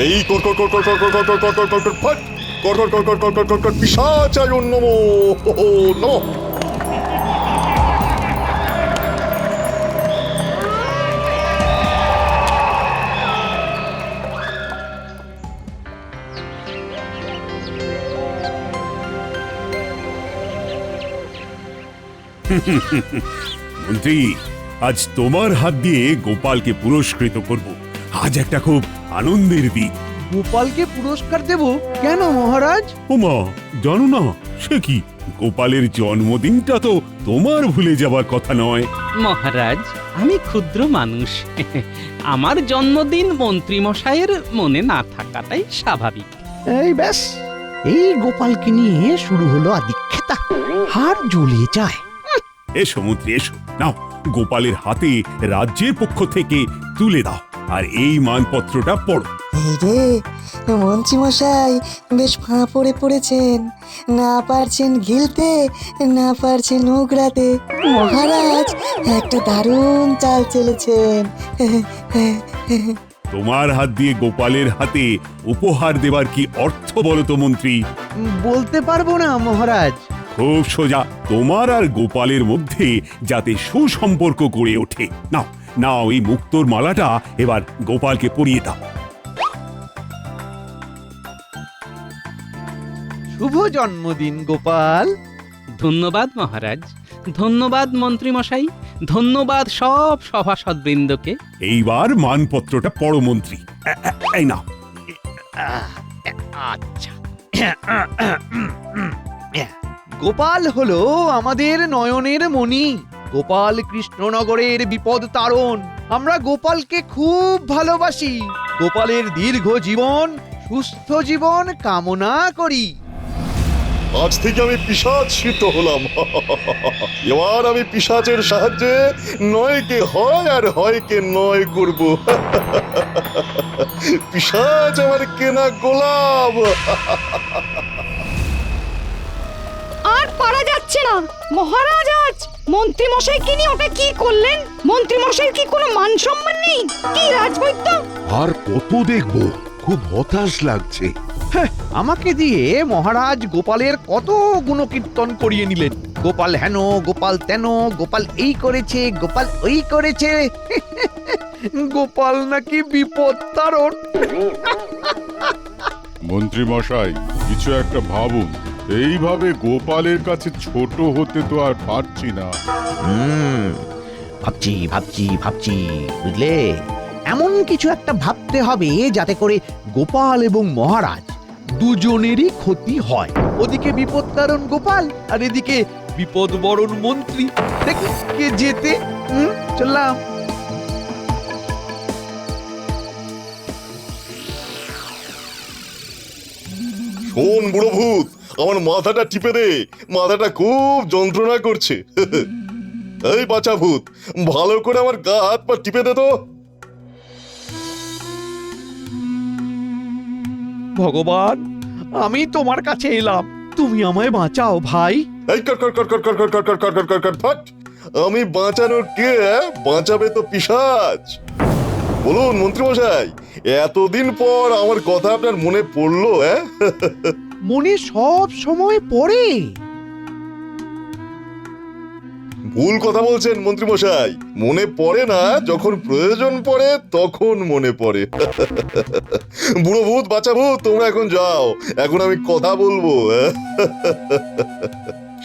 এই কর কর কর কর কর কর কর কর কর কর কর কর ফট কর কর কর কর কর কর কর কর পিশাচায় নমো নমো। মন্ত্রী, আজ তোমার হাত দিয়ে গোপালকে পুরস্কৃত করব। আজ একটা খুব আনন্দের দিন। গোপালকে পুরস্কার দেব কেন মহারাজ? ওমা, জানো না সে কি? গোপালের জন্মদিনটা তো তোমার ভুলে যাবার কথা নয়। মহারাজ, আমি ক্ষুদ্র মানুষ। আমার জন্মদিন মন্ত্রী মশাইয়ের মনে না থাকাটাই স্বাভাবিক। এই ব্যাস, এই গোপালকে নিয়ে শুরু হলো আদিক্ষেতা। হাড় জ্বলিয়ে যায়। এসো মন্ত্রী, এসো। নাও, গোপালের হাতে রাজ্যের পক্ষ থেকে তুলে দাও, আর এই মানপত্রটা পড়ো। এই রে, মন্ত্রীমশাই বেশ ফাঁপড়ে পড়েছেন। না পারছেন গিলতে, না পারছেন উগড়াতে। মহারাজ একটা দারুণ চাল চলেছেন। তোমার হাত দিয়ে গোপালের হাতে উপহার দেবার কি অর্থ বলো তো মন্ত্রী? বলতে পারবো না মহারাজ। খুব সোজা, তোমার আর গোপালের মধ্যে যাতে সুসম্পর্ক গড়ে ওঠে। নাও নাও, এই মুক্তোর মালাটা এবার গোপালকে পরিয়ে দাও। শুভ জন্মদিন গোপাল। ধন্যবাদ মহারাজ, ধন্যবাদ মন্ত্রী মশাই, ধন্যবাদ সব সভাসদবৃন্দকে। এইবার মানপত্রটা পড়ো মন্ত্রী। এই নাও। আচ্ছা, গোপাল হলো আমাদের নয়নের মণি। গোপাল কৃষ্ণনগরের বিপদ তারণ। আমরা গোপালকে খুব ভালোবাসি। গোপালের দীর্ঘ জীবন, সুস্থ জীবন কামনা করি। আজ থেকে আমি পিশাচ সিদ্ধ হলাম। এবার আমি পিশাচের সাহায্যে নয়কে হয় আর হয়কে নয় করব। পিশাচ আমার কেনা গোলাম। আর পারা যাচ্ছে না মহারাজ। আজ মন্ত্রী মশাইকে নিয়ে ওটা কি করলেন? মন্ত্রী মশাইয়ের কি কোনো মান সম্মান নেই? কি রাজবৈদ্য! আর কত দেখবো? খুব হতাশ লাগছে। আমাকে দিয়ে মহারাজ গোপালের কত গুণকীর্তন করিয়ে নিলেন। গোপাল হেন, গোপাল তেন, গোপাল এই করেছে, গোপাল ওই করেছে। গোপাল নাকি বিপদ তারণ। মন্ত্রী মশাই, কিছু একটা ভাবুন। এইভাবে গোপালের কাছে ছোট হতে তো আর পারছি না। ভাবছি ভাবছি ভাবছি, বুঝলে, এমন কিছু একটা ভাবতে হবে যাতে করে গোপাল এবং মহারাজ দুজনেরই ক্ষতি হয়। ওদিকে বিপদ কারণ গোপাল, আর এদিকে বিপদ বরণ মন্ত্রী। দেখি কে যেতে। চললাম। শোন বুড়ো ভূত, আমার মাথাটা টিপে দে। মাথাটা খুব যন্ত্রণা করছে। এই বাচ্চা ভূত, ভালো করে আমার গা হাত পা টিপে দে তো। ভগবান, আমি তোমার কাছে এলাম, তুমি আমায় বাঁচাও ভাই। এই কর কর কর কর কর কর কর কর কর কর কর কর ফট। আমি বাঁচানোর কে? বাঁচাবে তো পিশাচ। বলুন মন্ত্রী মশাই, এতদিন পর আমার কথা আপনার মনে পড়লো? মনে সব সময় পড়ে। ভুল কথা বলছেন মন্ত্রী মশাই। মনে পড়ে না, যখন প্রয়োজন পড়ে তখন মনে পড়ে। বুড়ো ভূত, বাচ্চা ভূত, তোমরা এখন যাও। এখন আমি কথা বলবো।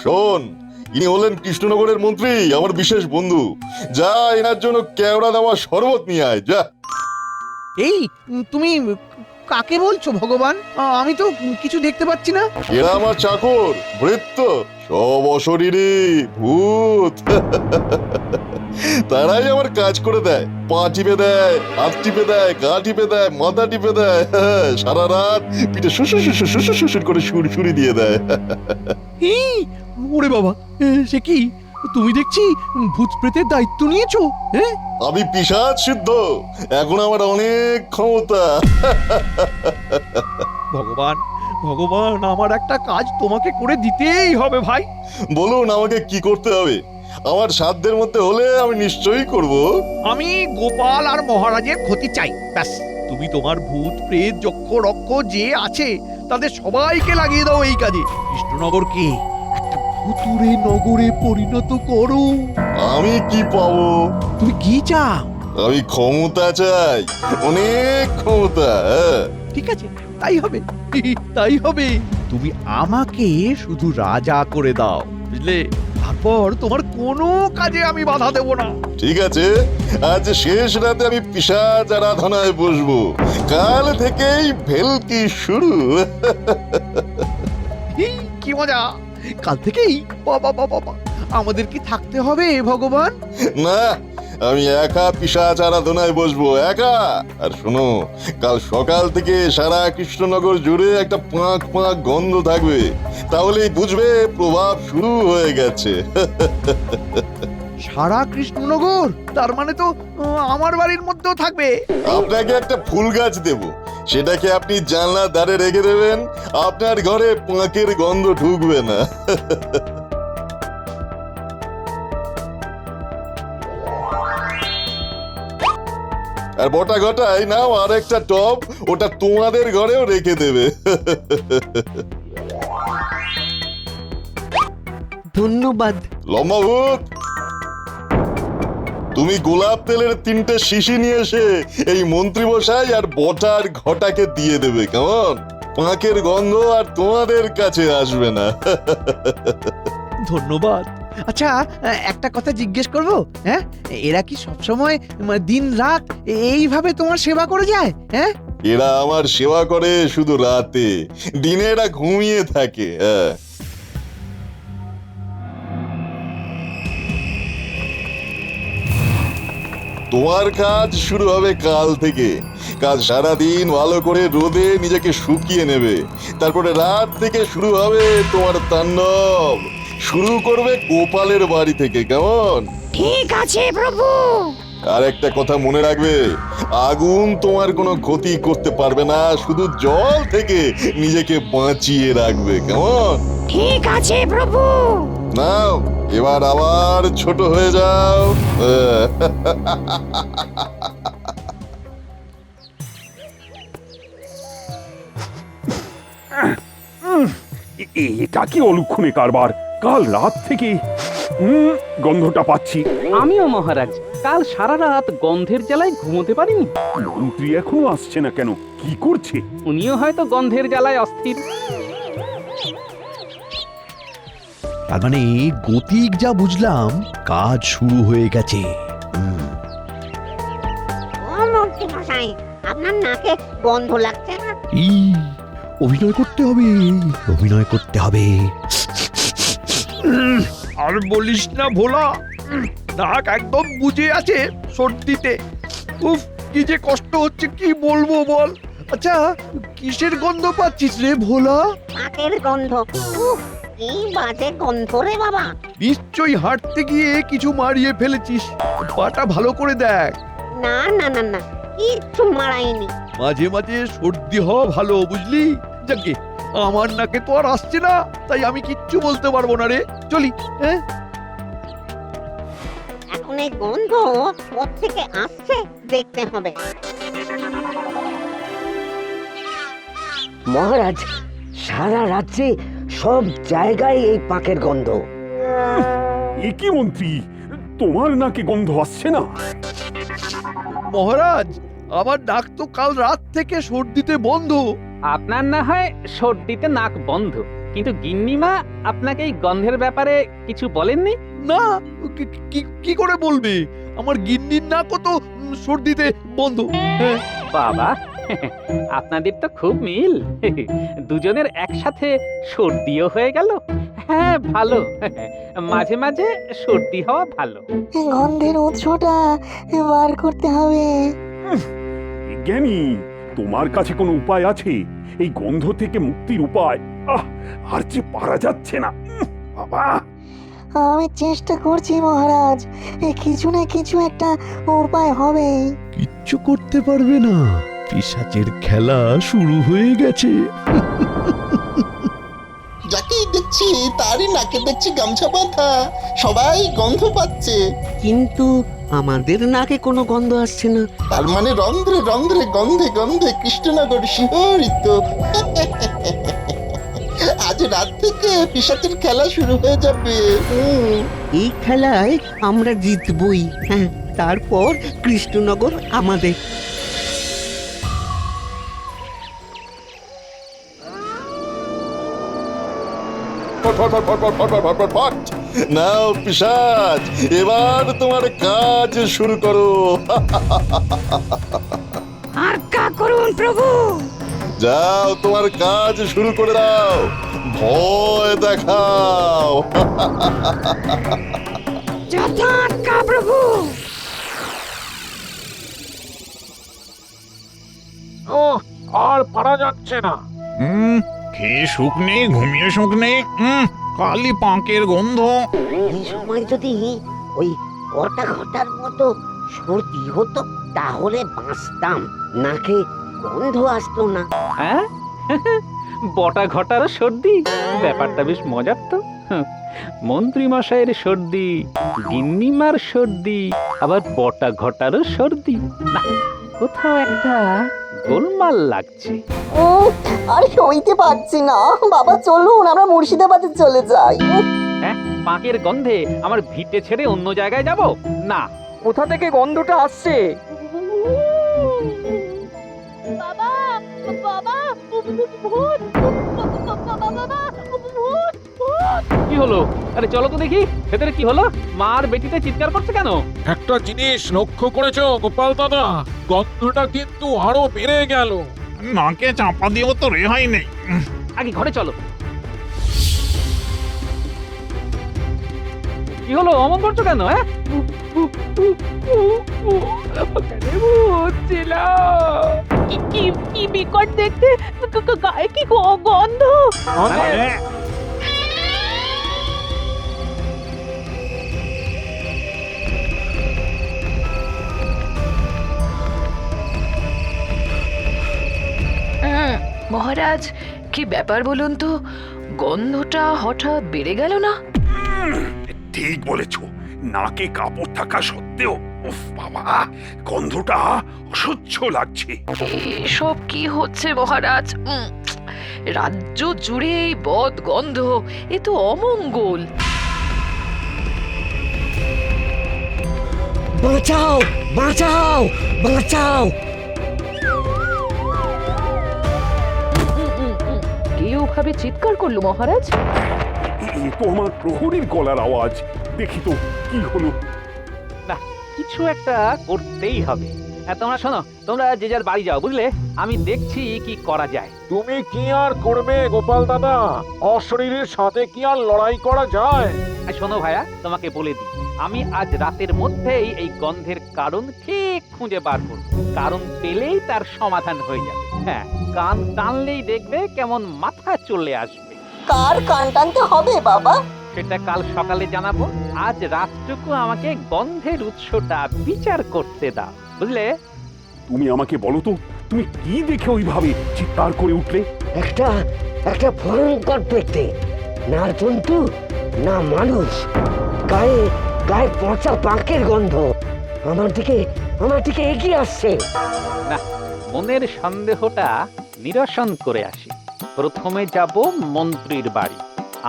শোন, ইনি হলেন কৃষ্ণনগরের মন্ত্রী, আমার বিশেষ বন্ধু। যা, এনার জন্য কেওড়া দেওয়া শরবত নিয়ে আয়, যা। এই তুমি কাকে বলছো ভগবান? আমি তো কিছু দেখতে পাচ্ছি না। এরা আমার চাকর, ভৃত্য, সব অশরীরী ভূত। তারাই আমার কাজ করে দেয়। পা টিপে দেয়, হাত টিপে দেয়, গা টিপে দেয়, মাথা টিপে দেয়। সারা রাত পিঠে শুশুর শুশুর শুশুর শুশুর করে সুরি দিয়ে দেয়। ওরে বাবা, সে কি? তুমি দেখছি ভূত প্রেতের দায়িত্ব নিয়েছো। হ্যাঁ, আমি পিশাচ সিদ্ধ, এখন আমার অনেক ক্ষমতা। ভগবান ভগবান, আমার একটা কাজ তোমাকে করে দিতেই হবে ভাই। বলুন আমাকে কি করতে হবে? আমার সাধ্যের মধ্যে হলে আমি নিশ্চয়ই করব। আমি গোপাল আর মহারাজের ক্ষতি চাই, ব্যাস। তুমি তোমার ভূত প্রেত যক্ষ রক্ষ যে আছে তাদের সবাইকে লাগিয়ে দাও এই কাজে। কৃষ্ণনগরকে একটা ভুতুরে নগরে পরিণত করো। আমি কি পাবো? তুমি কি চাও? আমি ক্ষমতা চাই, অনেক ক্ষমতা। হ্যাঁ। ঠিক আছে, তাই হবে, তাই হবে। তুমি আমাকে শুধু রাজা করে দাও, বুঝলে? তারপর তোমার কোনো কাজে আমি বাধা দেব না। ঠিক আছে, আজ শেষ রাতে আমি পিশাচ আরাধনায় বসবো। কাল থেকেই ভেলকি শুরু। কি মজা! কাল থেকেই? বাবা বাবা বাবা, আমাদের কি থাকতে হবে ভগবান? না, আমি একা পিশাচ আরাধনায় বসবো, একা। আর শোনো, কাল সকাল থেকে সারা কৃষ্ণনগর জুড়ে একটা পাঁক পাঁক গন্ধ থাকবে। তাহলেই বুঝবে প্রভাব শুরু হয়ে গেছে। সারা কৃষ্ণনগর? তার মানে তো আমার বাড়ির মধ্যেও থাকবে। আপনাকে একটা ফুল গাছ দেব, সেটাকে আপনি জানলার ধারে রেখে দেবেন। আপনার ঘরে পাঁকের গন্ধ ঢুকবে না। আর বটা ঘটাই নাও আর একটা টব, ওটা তোমাদের ঘরেও রেখে দেবে। ধন্যবাদ। লম্বা ভূত, তুমি গোলাপ তেলের 3টে শিশি নিয়ে এসে এই মন্ত্রী মশাই আর বটার ঘটাকে দিয়ে দেবে, কেমন? পাঁকের গন্ধ আর তোমাদের কাছে আসবে না। ধন্যবাদ। আচ্ছা, একটা কথা জিজ্ঞেস করব? হ্যাঁ, এরা কি সবসময় দিন রাত এইভাবে তোমার সেবা করে যায়? হ্যাঁ, এরা আমার সেবা করে শুধু রাতে, দিনে এরা ঘুমিয়ে থাকে। হ্যাঁ। তোমার কাজ শুরু হবে কাল থেকে। কাল সারাদিন ভালো করে রোদে নিজেকে শুকিয়ে নেবে। তারপরে রাত থেকে শুরু হবে তোমার তাণ্ডব। শুরু করবে গোপালের বাড়ি থেকে, কেমন? ঠিক আছে প্রভু। আর একটা কথা মনে রাখবে, আগুন তোমার কোনো ক্ষতি করতে পারবে না, শুধু জল থেকে নিজেকে বাঁচিয়ে রাখবে, কেমন? ঠিক আছে প্রভু। নাও, এবার আবার ছোট হয়ে যাও। এটা কি অলক্ষণে কারবার! কাল রাত থেকে গন্ধটা পাচ্ছি। আমিও মহারাজ কাল সারা রাত গন্ধের জ্বালায় ঘুমোতে পারিনি। মন্ত্রী এখনো আসছে না কেন? কি করছে? উনিও হয়তো গন্ধের জ্বালায় অস্থির। তার মানে গতিক যা বুঝলাম, কাজ শুরু হয়ে গেছে। ও মন্ত্রী মশাই, আপনার নাকে গন্ধ লাগছে না? এই, অভিনয় করতে হবে, অভিনয় করতে হবে। আর বলিস না ভোলা, নাক একদম বুজে আছে সর্দিতে। উফ, কি যে কষ্ট হচ্ছে, কি বলবো বল। আচ্ছা, কিসের গন্ধ পাচ্ছিস রে ভোলা? নাকের গন্ধ। উফ, কি বাজে গন্ধ রে বাবা। নিশ্চয়ই হাঁটতে গিয়ে কিছু মারিয়ে ফেলেছিস। পাটা ভালো করে দেখ। না না না না, কিচ্ছু মারাইনি। মাঝে মাঝে সর্দি হওয়া ভালো, বুঝলি? যাকে আমার নাকে তো আর আসছে না, তাই আমি কিচ্ছু বলতে পারবো না রে। চলি। হ্যাঁ, এখন এই গন্ধ কোত্থেকে আসছে দেখতে হবে। মহারাজ, সারা রাত্রে সব জায়গায় এই পাকের গন্ধ। এ কি মন্ত্রী, তোমার নাকে গন্ধ আসছে না? মহারাজ, আমার নাক তো কাল রাত থেকে সর্দিতে বন্ধ। আপনার না হয় সর্দিতে নাক বন্ধ, কিন্তু গিন্নিমা আপনাকে এই গন্ধের ব্যাপারে কিছু বলেননি? না, কি করে বলবে? আমার গিন্নির নাকও তো সর্দিতে বন্ধ। হ্যাঁ। বাবা, আপনাদের তো খুব মিল। দুজনের একসাথে সর্দিও হয়ে গেল। হ্যাঁ, ভালো। মাঝে মাঝে সর্দি হওয়া ভালো। গন্ধের উৎসটা বার করতে হবে। জ্ঞানী, তোমার কাছে কোনো উপায় আছে এই গন্ধ থেকে মুক্তির উপায়? আর যে পারা যাচ্ছে না বাবা। আমি চেষ্টা করছি মহারাজ, কিছু না কিছু একটা উপায় হবে। কিচ্ছু করতে পারবে না, পিশাচের খেলা শুরু হয়ে গেছে। যাকেই দেখছি যাচ্ছি তারই নাকে দেখছি গামছা বাঁধা, সবাই গন্ধ পাচ্ছে। কিন্তু আমাদের নাকে কোনো গন্ধ আসছে না। তার মানে রন্ধ্রে রন্ধ্রে গন্ধে গন্ধে কৃষ্ণনগর শিহরিত। আজ রাত থেকে পিশাচের খেলা শুরু হয়ে যাবে। এই খেলায় আমরা জিতবই। হ্যাঁ, তারপর কৃষ্ণনগর আমাদের। নাও পিশাচ, এবার তোমার কাজ শুরু করো। আর কা করুন প্রভু। যাও, তোমার কাজ শুরু করে দাও, ভয় দেখাও। যথাজ্ঞা প্রভু। ও আর পারা যাচ্ছে না। খেয়ে সুখ নেই, ঘুমিয়ে সুখ নেই। কালি পাঁকের গন্ধ। এই সময় যদি ওই ঘটা ঘটার মতো সর্দি হতো তাহলে বাঁচতাম, নাকে গন্ধ আসতো না। হ্যাঁ বটা ঘটারও সর্দি, ব্যাপারটা বেশ মজার তো। মন্ত্রী মশাইয়ের সর্দি, গিন্নিমার সর্দি, আবার বটা ঘটারও সর্দি। না, কোথাও একটা গোলমাল লাগছে। আর সইতে পারছি না বাবা, চলুন আমরা মুর্শিদাবাদে চলে যাই। হ্যাঁ, পাঁকের গন্ধে আমার ভিটে ছেড়ে অন্য জায়গায় যাব না। কোথা থেকে গন্ধটা আসছে? বাবা বাবা, ভূত বাবা, ভূত। কি হলো? আরে চলো তো দেখি ভেতরে কি হলো। মার বেটিতে চিৎকার করছে কেন? একটা জিনিস লক্ষ্য করেছো গোপাল দাদা? গন্ধটা কিন্তু আরো বেড়ে গেল। নাকে চাপা দিয়েও তো রেহাই নেই। আগে ঘরে চলো। কি হলো, অমন করছো কেন? হ্যাঁ, কি বিকট দেখতে, গায়ে কি গন্ধ। মহারাজ, কি ব্যাপার বলুন তো? গন্ধটা হঠাৎ বেড়ে গেল না? ঠিক বলেছ, নাকে কাপড় থাকা সত্ত্বেও উফ বাবা, গন্ধটা অসহ্য লাগছে। এসব কি হচ্ছে মহারাজ? রাজ্য জুড়ে এই বদ গন্ধ, এ তো অমঙ্গল। বাঁচাও বাঁচাও বাঁচাও! কেউ ভাবে চিৎকার করলো মহারাজ। এ তো আমার প্রহরীর গলার আওয়াজ। দেখি তো কি হলো। না, কিছু একটা করতেই হবে। তোমরা শোনো, তোমরা যে যার বাড়ি যাও, বুঝলে? আমি দেখছি কি করা যায়। তুমি কি আর করবে গোপাল দাদা? অশরীরের সাথে কি আর লড়াই করা যায়? শোনো ভাইয়া, তোমাকে বলে দিই, আমি আজ রাতের মধ্যেই এই গন্ধের কারণ ঠিক খুঁজে বার করব। কারণ পেলেই তার সমাধান হয়ে যাবে। হ্যাঁ, কান টানলেই দেখবে কেমন মাথা চলে আসবে। কার কান টানতে হবে বাবা? সেটা কাল সকালে জানাবো। আজ রাতটুকু আমাকে গন্ধের উৎসটা বিচার করতে দাও, বুঝলে? তুমি আমাকে বলো তো, তুমি কি দেখে ওইভাবে চিৎকার করে উঠলে? একটা ভয়ঙ্কর পেটে, না জন্তু না মানুষ, গায়ে গায়ে পচা পাঁকের গন্ধ আমার দিকে এগিয়ে আসছে। না, মনের সন্দেহটা নিরসন করে আসি। প্রথমে যাব মন্ত্রীর বাড়ি।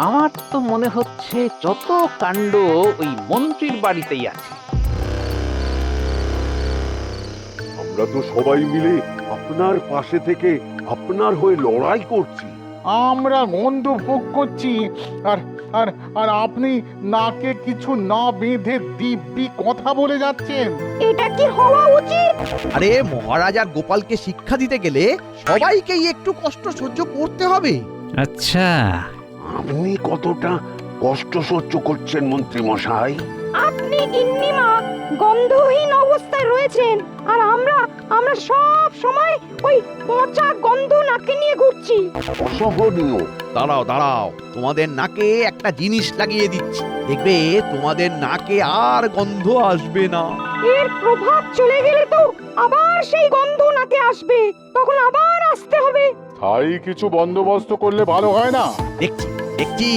আমার তো মনে হচ্ছে যত কাণ্ড ওই মন্ত্রীর বাড়িতেই আছে। আমরা তো সবাই মিলে আপনার পাশে থেকে আপনার হয়ে লড়াই করছি। আমরা গন্ধ ভোগ করছি, আর আর আর আপনি নাকে কিছু না বেঁধে দিব্যি কথা বলে যাচ্ছেন। এটা কি হওয়া উচিত? আরে মহারাজ আর গোপালকে শিক্ষা দিতে গেলে সবাইকেই একটু কষ্ট সহ্য করতে হবে। আচ্ছা, আপনি কতটা কষ্ট সহ্য করছেন মন্ত্রী মশাই? আপনি গিন্নিমা গন্ধহীন অবস্থায় রয়েছেন, আর আমরা সব সময় ওই পচা গন্ধ নাকে নিয়ে ঘুরছি। অসহনীয়। দাঁড়াও, তোমাদের নাকে একটা জিনিস লাগিয়ে দিচ্ছি, দেখবে তোমাদের নাকে আর গন্ধ আসবে না। এর প্রভাব চলে গেলে তো আবার সেই গন্ধ নাকে আসবে, তখন আবার আসতে হবে। তাই কিছু বন্দোবস্ত করলে ভালো হয় না? দেখছি দেখছি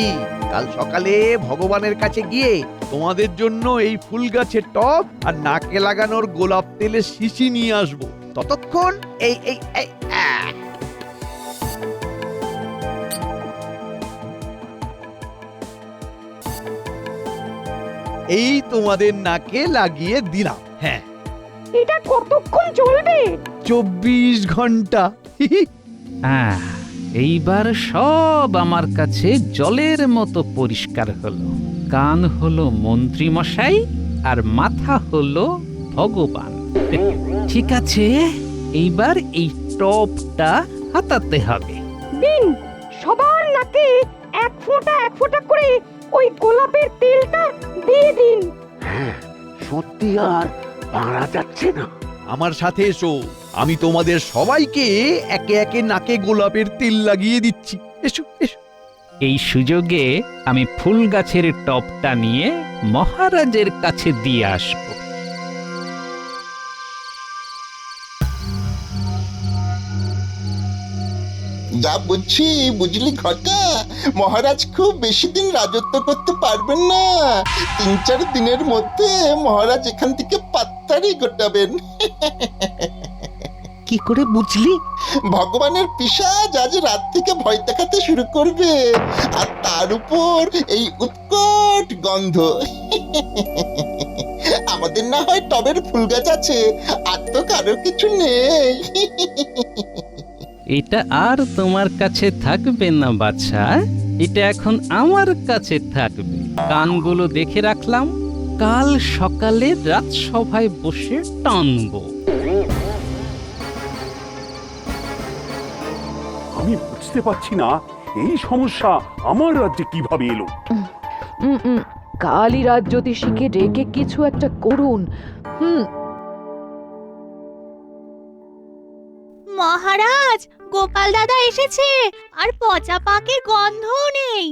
কাল সকালে ভগবানের কাছে গিয়ে তোমাদের জন্য এই ফুল গাছের টব আর নাকে লাগানোর গোলাপ তেলের শিশি নিয়ে আসবো। ততক্ষণ এই এই এই আহ! এই তোমাদের নাকে লাগিয়ে দিলাম। হ্যাঁ, এটা কতক্ষণ চলবে? 24 ঘন্টা। এইবার সব আমার কাছে জলের মতো পরিষ্কার হলো। কান হলো মন্ত্রী মশাই আর মাথা হলো ভগবান। ঠিক আছে, এইবার এই টপটা হাতাতে হবে। দিন, সবার নাকে এক ফোঁটা করে ওই গোলাপের তেলটা দিয়ে দিন। হ্যাঁ, সত্যি আর পারা যাচ্ছে না। আমার সাথে এসো, আমি তোমাদের সবাইকে একে একে নাকে গোলাপের তেল লাগিয়ে দিচ্ছি। এসো এসো। এই সুযোগে আমি ফুল গাছের টপটা নিয়ে মহারাজের কাছে দিয়ে আসবো। যা বুঝছি বুঝলি ঘটা, মহারাজ খুব বেশি দিন রাজত্ব করতে পারবেন না। 3-4 দিনের মধ্যে মহারাজ এখান থেকে পাত্তারি গোটাবেন। কি করে বুঝলি? ভগবানের পিশাচ আজ রাত থেকে ভয় দেখাতে শুরু করবে, আর তার উপর এই উৎকট গন্ধ। আমাদের না হয় টবের ফুল গাছ আছে, আর তো কারো কিছু নেই। এটা আর তোমার কাছে থাকবে না বাছা, এটা এখন আমার কাছে থাকবে। কানগুলো দেখে রাখলাম, কাল সকালে রাজসভায় বসে টানবো। আমি বুঝতে পারছি না এই সমস্যা আমার রাজ্যে কিভাবে এলো। কালী রাজ জ্যোতিষীকে ডেকে কিছু একটা করুন। মহারাজ, গোপাল দাদা এসেছে, আর পচা পাকের গন্ধও নেই।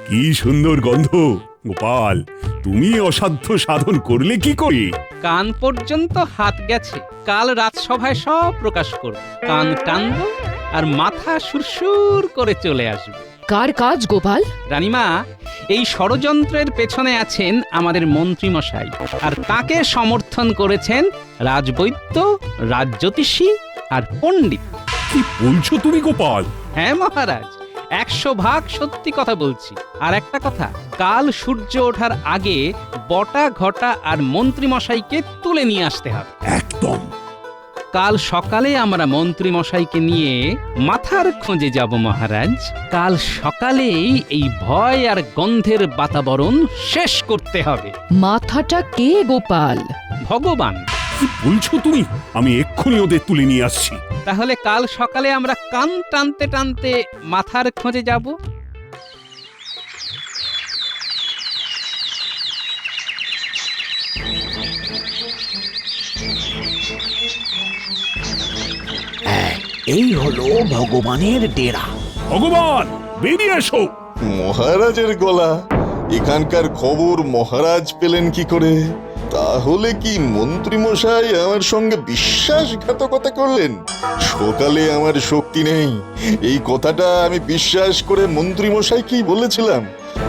কি সুন্দর গন্ধ! গোপাল, তুমি অসাধ্য সাধন করলে কি করে? কান পর্যন্ত হাত গেছে, কাল রাজসভায় সব প্রকাশ করব। কান টানবো আর মাথা সুরসুর করে চলে আসবে। কার কাজ গোপাল? রানীমা, এই ষড়যন্ত্রের পেছনে আছেন আমাদের মন্ত্রী মশাই, আর তাকে সমর্থন করেছেন রাজবৈদ্য, রাজজ্যোতিষী আর পণ্ডিত। কি বলছো তুমি গোপাল? হ্যাঁ মহারাজ, 100 ভাগ সত্যি কথা বলছি। আর একটা কথা, কাল সূর্য ওঠার আগে বটা ঘটা আর মন্ত্রী মশাইকে তুলে নিয়ে আসতে হবে। একদম। কাল সকালে আমরা মন্ত্রী মশাইকে নিয়ে মাথার খোঁজে যাব মহারাজ। কাল সকালেই এই ভয় আর গন্ধের বাতাবরণ শেষ করতে হবে। মাথাটা কে গোপাল? ভগবান। কি বলছো তুমি? আমি এক্ষুনি ওদের তুলে নিয়ে আসছি। তাহলে কাল সকালে আমরা কান টানতে টানতে মাথার খোঁজে যাব। এই হলো ভগবানের ডেরা। ভগবান, বেরিয়ে এসো। মহারাজের গলা! এখানকার খবর মহারাজ পেলেন কি করে? তাহলে কি মন্ত্রী মশাই আমার সঙ্গে বিশ্বাসঘাতকতা করলেন? সকালে আমার শক্তি নেই, এই কথাটা আমি বিশ্বাস করে মন্ত্রী মশাইকেই বলেছিলাম।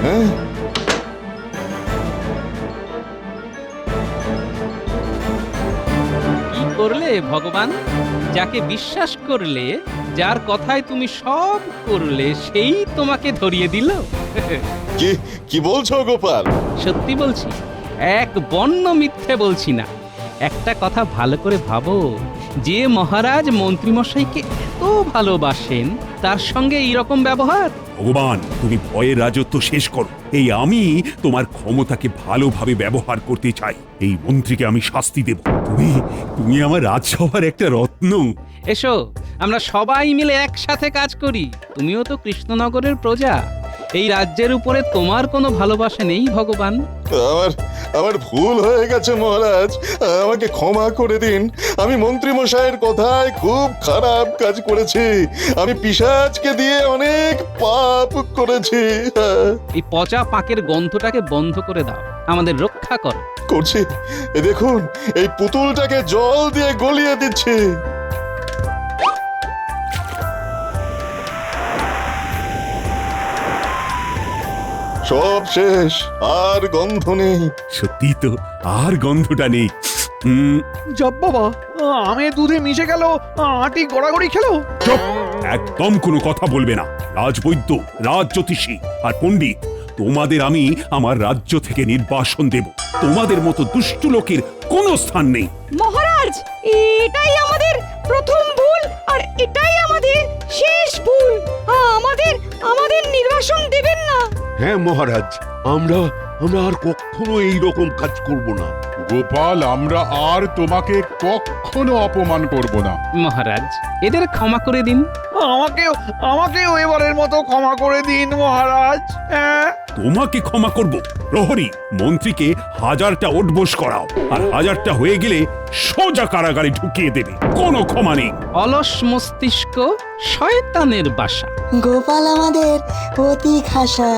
হ্যাঁ, কি করলে ভগবান? যাকে বিশ্বাস করলে, যার কথায় তুমি সব করলে, সেই তোমাকে ধরিয়ে দিল। কি বলছো গোপাল? সত্যি বলছি, এক বর্ণ মিথ্যে বলছি না। একটা কথা ভালো করে ভাবো, যে মহারাজ মন্ত্রীমশাইকে এত ভালোবাসেন, তার সঙ্গে এইরকম ব্যবহার। ভগবান, তুমি ভয়ের রাজত্ব শেষ করো। এই আমি তোমার ক্ষমতাকে ভালোভাবে ব্যবহার করতে চাই। এই মন্ত্রীকে আমি শাস্তি দেব। তুমি আমার রাজসভার একটা রত্ন। এসো, আমরা সবাই মিলে একসাথে কাজ করি। তুমিও তো কৃষ্ণনগরের প্রজা। এই রাজ্যের উপরে তোমার কোনো ভালোবাসা নেই ভগবান? আমার ভুল হয়ে গেছে মহারাজ, আমাকে ক্ষমা করে দিন। আমি মন্ত্রী মশাইয়ের কথায় খুব খারাপ কাজ করেছি। আমি পিশাচকে দিয়ে অনেক পাপ করেছি। এই পচা পাকের গন্ধটাকে বন্ধ করে দাও, আমাদের রক্ষা করো। করছি, দেখুন এই পুতুলটাকে জল দিয়ে গলিয়ে দিচ্ছি। সব শেষ, আর গন্ধ নেই। সত্যি তো, আর গন্ধটা নেই। জব বাবা, আমের দুধে মিশে গেল, আটি গড়াগড়ি খেলো। চুপ! একদম কোনো কথা বলবে না। রাজবৈদ্য, রাজজ্যোতিষী আর পণ্ডিত, তোমাদের আমি আমার রাজ্য থেকে নির্বাসন দেব। তোমাদের মতো দুষ্টু লোকের কোনো স্থান নেই। মহারাজ, এটাই আমাদের প্রথম ভুল আর এটাই আমাদের শেষ ভুল। আমাদের আমাদের নির্বাসন দেবেন না। হ্যাঁ মহারাজ, আমরা আর কখনো এই রকম কাজ করব না। গোপাল, আমরা আর তোমাকে কখনো অপমান করব না। মহারাজ, এদের ক্ষমা করে দিন। আমাকেও এবারের মতো ক্ষমা করে দিন মহারাজ। তোমাকে ক্ষমা করব? প্রহরী, মন্ত্রীকে 1000টা ওঠবোস করাও, আর 1000টা হয়ে গেলে সোজা কারাগারে ঢুকিয়ে দেবে। কোনো ক্ষমা নেই। অলস মস্তিষ্ক, শয়তানের বাসা। গোপাল আমাদের অতি খাসা।